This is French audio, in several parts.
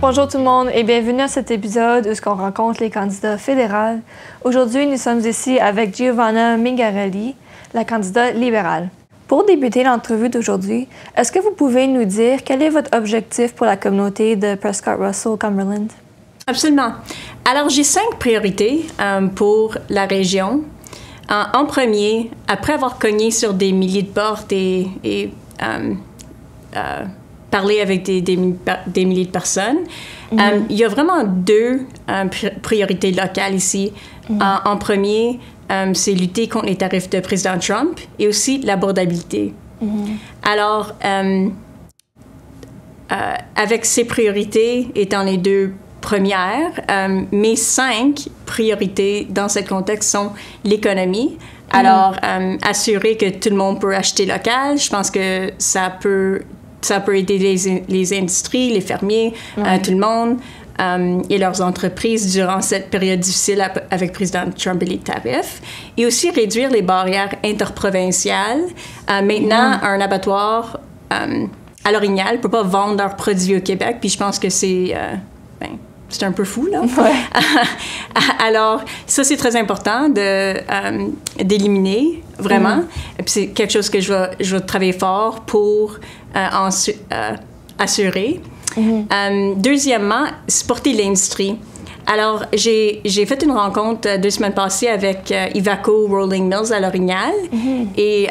Bonjour tout le monde et bienvenue à cet épisode où on rencontre les candidats fédéraux. Aujourd'hui, nous sommes ici avec Giovanna Mingarelli, la candidate libérale. Pour débuter l'entrevue d'aujourd'hui, est-ce que vous pouvez nous dire quel est votre objectif pour la communauté de Prescott-Russell-Cumberland? Absolument. Alors, j'ai 5 priorités pour la région. En premier, après avoir cogné sur des milliers de portes et parler avec des milliers de personnes, il y a vraiment 2 priorités locales ici. En premier, c'est lutter contre les tarifs de président Trump et aussi l'abordabilité. Alors, avec ces priorités étant les 2 premières, mes 5 priorités dans ce contexte sont l'économie. Alors, assurer que tout le monde peut acheter local, je pense que ça peut aider les industries, les fermiers, tout le monde et leurs entreprises durant cette période difficile avec président Trump et les tarifs. Et aussi réduire les barrières interprovinciales. Maintenant, un abattoir à l'Orignal ne peut pas vendre leurs produits au Québec, puis je pense que c'est un peu fou, là. Ouais. Alors, ça, c'est très important d'éliminer, vraiment. Et puis, c'est quelque chose que je vais travailler fort pour assurer. Deuxièmement, supporter l'industrie. Alors, j'ai fait une rencontre 2 semaines passées avec Ivaco Rolling Mills à l'Orignal. Et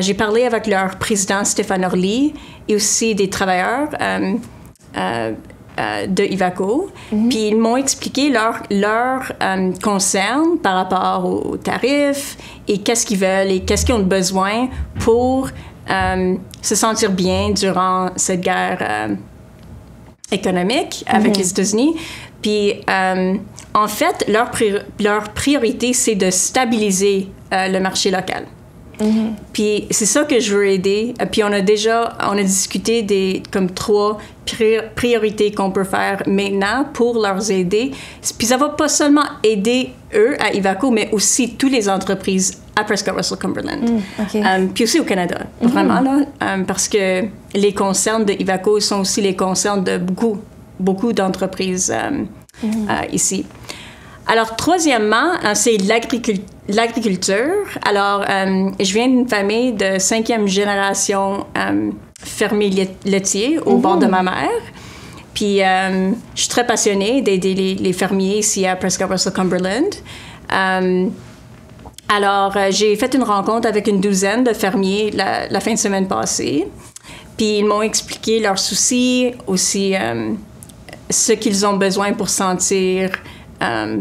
j'ai parlé avec leur président, Stéphane Orly, et aussi des travailleurs de Ivaco. Puis ils m'ont expliqué leur concern par rapport aux tarifs et qu'est-ce qu'ils veulent et qu'est-ce qu'ils ont besoin pour se sentir bien durant cette guerre économique avec les États-Unis. Puis en fait, leur priorité, c'est de stabiliser le marché local. Puis c'est ça que je veux aider. Puis on a discuté des comme 3 priorités qu'on peut faire maintenant pour leur aider. Puis ça va pas seulement aider eux à Ivaco, mais aussi toutes les entreprises à Prescott-Russell-Cumberland. Puis aussi au Canada, vraiment là, parce que les concerns de Ivaco sont aussi les concerns de beaucoup d'entreprises ici. Alors, troisièmement, c'est l'agriculture. Alors, je viens d'une famille de 5e génération fermier laitier au bord de ma mère. Puis, je suis très passionnée d'aider les fermiers ici à Prescott-Russell-Cumberland. Alors, j'ai fait une rencontre avec une 12aine de fermiers la fin de semaine passée. Puis, ils m'ont expliqué leurs soucis, aussi ce qu'ils ont besoin pour se sentir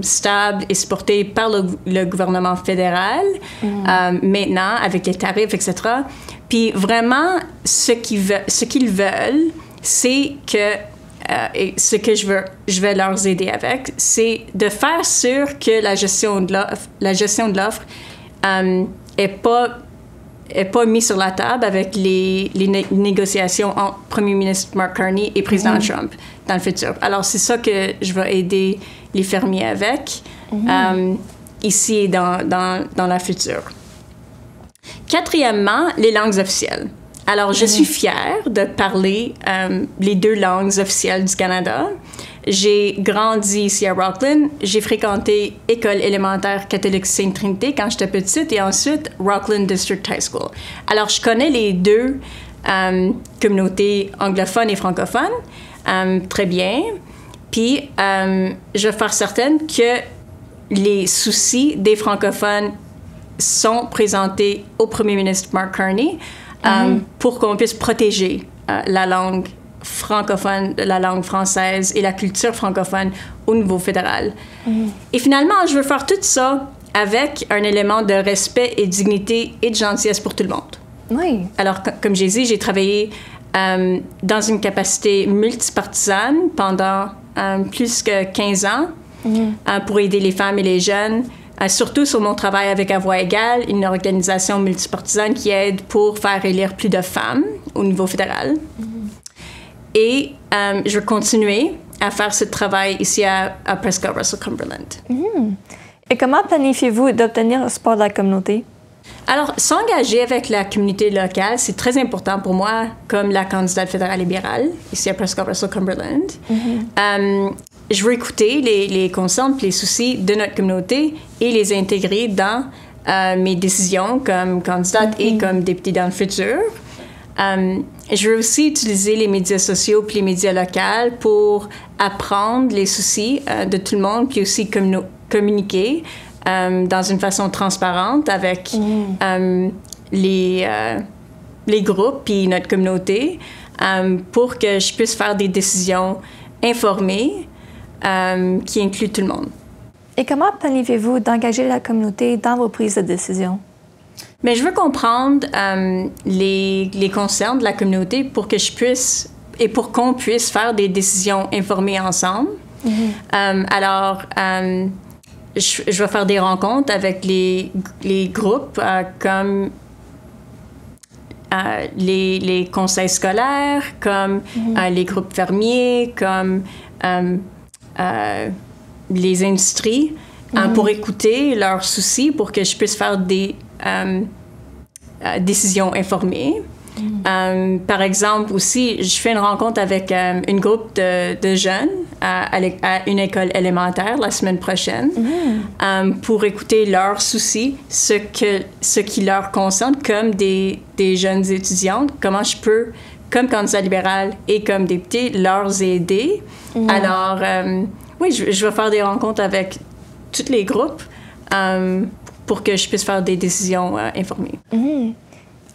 stable et supporté par le gouvernement fédéral, maintenant, avec les tarifs, etc. Puis vraiment, ce qu'ils veulent, c'est que, et ce que je vais leur aider avec, c'est de faire sûr que la gestion de l'offre est pas mise sur la table avec les négociations entre Premier ministre Mark Carney et président Trump dans le futur. Alors, c'est ça que je vais aider les fermiers avec ici et dans la future. Quatrièmement, les langues officielles. Alors, je suis fière de parler les 2 langues officielles du Canada. J'ai grandi ici à Rockland. J'ai fréquenté École élémentaire catholique Sainte-Trinité quand j'étais petite et ensuite Rockland District High School. Alors, je connais les 2 communautés anglophones et francophones très bien. Puis, je vais faire certaine que les soucis des francophones sont présentés au premier ministre Mark Carney pour qu'on puisse protéger la langue francophone, la langue française et la culture francophone au niveau fédéral. Et finalement, je veux faire tout ça avec un élément de respect et de dignité et de gentillesse pour tout le monde. Oui. Alors, comme j'ai dit, j'ai travaillé dans une capacité multipartisane pendant plus que 15 ans pour aider les femmes et les jeunes, surtout sur mon travail avec À Voix égale, une organisation multipartisane qui aide pour faire élire plus de femmes au niveau fédéral. Et je vais continuer à faire ce travail ici à Prescott-Russell-Cumberland. Et comment planifiez-vous d'obtenir le support de la communauté? Alors, s'engager avec la communauté locale, c'est très important pour moi comme la candidate fédérale libérale ici à Prescott Russell Cumberland. Je veux écouter les concerns et les soucis de notre communauté et les intégrer dans mes décisions comme candidate et comme députée dans le futur. Je veux aussi utiliser les médias sociaux et les médias locaux pour apprendre les soucis de tout le monde, puis aussi communiquer dans une façon transparente avec les groupes et notre communauté pour que je puisse faire des décisions informées qui incluent tout le monde. Et comment planifiez-vous d'engager la communauté dans vos prises de décision? Mais je veux comprendre les concerns de la communauté pour que je puisse et pour qu'on puisse faire des décisions informées ensemble. Alors, je vais faire des rencontres avec les groupes comme les conseils scolaires, comme les groupes fermiers, comme les industries, pour écouter leurs soucis, pour que je puisse faire des décisions informées. Par exemple, aussi, je fais une rencontre avec une groupe de jeunes à une école élémentaire la semaine prochaine pour écouter leurs soucis, ce qui leur concerne comme des jeunes étudiantes, comment je peux, comme candidat libéral et comme députée, leur aider. Alors, oui, je vais faire des rencontres avec tous les groupes pour que je puisse faire des décisions informées.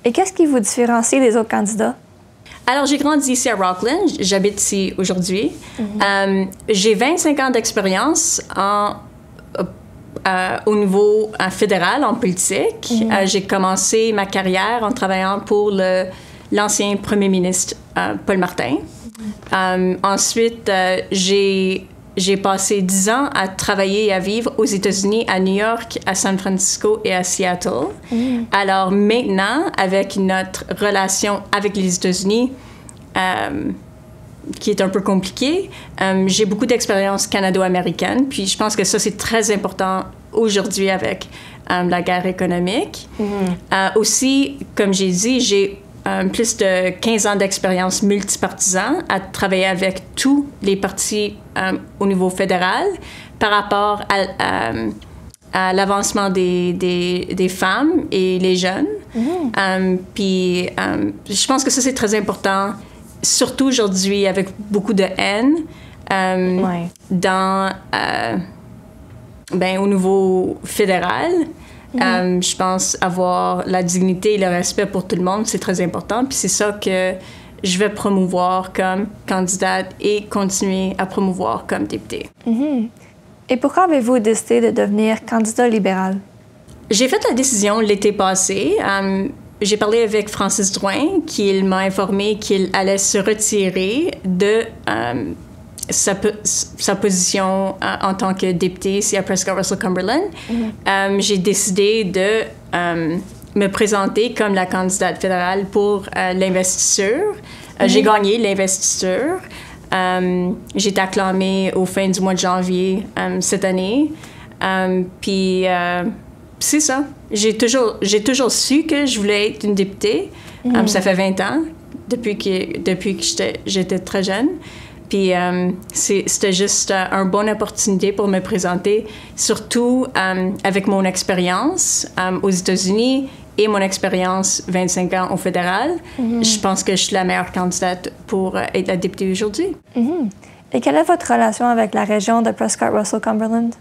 Et qu'est-ce qui vous différencie des autres candidats? Alors, j'ai grandi ici à Rockland. J'habite ici aujourd'hui. J'ai 25 ans d'expérience au niveau fédéral, en politique. J'ai commencé ma carrière en travaillant pour l'ancien premier ministre Paul Martin. Ensuite, j'ai passé 10 ans à travailler et à vivre aux États-Unis, à New York, à San Francisco et à Seattle. Alors maintenant, avec notre relation avec les États-Unis, qui est un peu compliquée, j'ai beaucoup d'expérience canado-américaine. Puis je pense que ça, c'est très important aujourd'hui avec la guerre économique. Aussi, comme j'ai dit, j'ai plus de 15 ans d'expérience multipartisan à travailler avec tous les partis au niveau fédéral par rapport à l'avancement des femmes et les jeunes. Puis je pense que ça, c'est très important, surtout aujourd'hui avec beaucoup de haine au niveau fédéral. Je pense avoir la dignité et le respect pour tout le monde, c'est très important. Puis c'est ça que je vais promouvoir comme candidate et continuer à promouvoir comme députée. Et pourquoi avez-vous décidé de devenir candidat libéral? J'ai fait la décision l'été passé. J'ai parlé avec Francis Drouin, qui m'a informé qu'il allait se retirer de sa position en tant que députée ici à Prescott Russell Cumberland. J'ai décidé de me présenter comme la candidate fédérale pour l'investiture. J'ai gagné l'investiture. J'ai été acclamée au fin du mois de janvier cette année. Puis c'est ça. J'ai toujours su que je voulais être une députée. Ça fait 20 ans, depuis que j'étais très jeune. Puis c'était juste une bonne opportunité pour me présenter, surtout avec mon expérience aux États-Unis et mon expérience 25 ans au fédéral. Je pense que je suis la meilleure candidate pour être la députée aujourd'hui. Et quelle est votre relation avec la région de Prescott Russell Cumberland?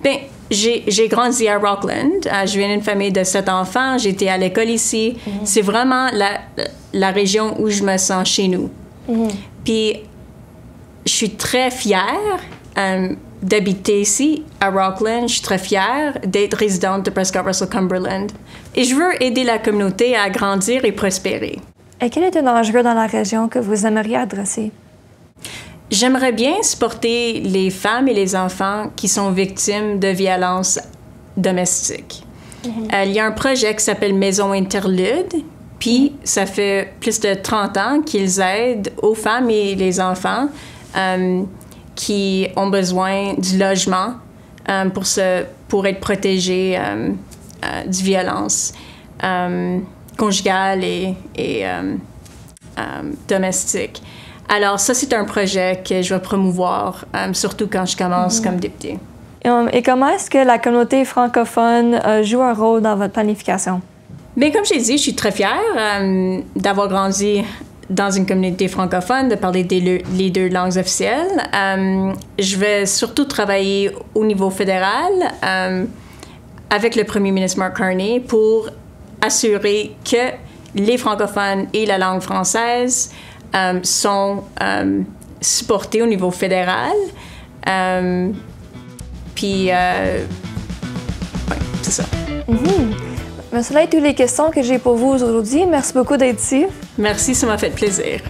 Bien, j'ai grandi à Rockland. Je viens d'une famille de 7 enfants. J'étais à l'école ici. C'est vraiment la région où je me sens chez nous. Puis je suis très fière d'habiter ici, à Rockland. Je suis très fière d'être résidente de Prescott Russell Cumberland. Et je veux aider la communauté à grandir et prospérer. Et quel est un enjeu dans la région que vous aimeriez adresser? J'aimerais bien supporter les femmes et les enfants qui sont victimes de violences domestiques. Il y a un projet qui s'appelle Maison Interlude. Puis, ça fait plus de 30 ans qu'ils aident aux femmes et les enfants qui ont besoin du logement pour être protégés du violence conjugale et domestique. Alors ça, c'est un projet que je vais promouvoir, surtout quand je commence comme députée. Et comment est-ce que la communauté francophone joue un rôle dans votre planification? Bien, comme j'ai dit, je suis très fière d'avoir grandi dans une communauté francophone, de parler les 2 langues officielles. Je vais surtout travailler au niveau fédéral avec le premier ministre Mark Carney pour assurer que les francophones et la langue française sont supportés au niveau fédéral. Puis, ouais, c'est ça. Cela est toutes les questions que j'ai pour vous aujourd'hui. Merci beaucoup d'être ici. Merci, ça m'a fait plaisir.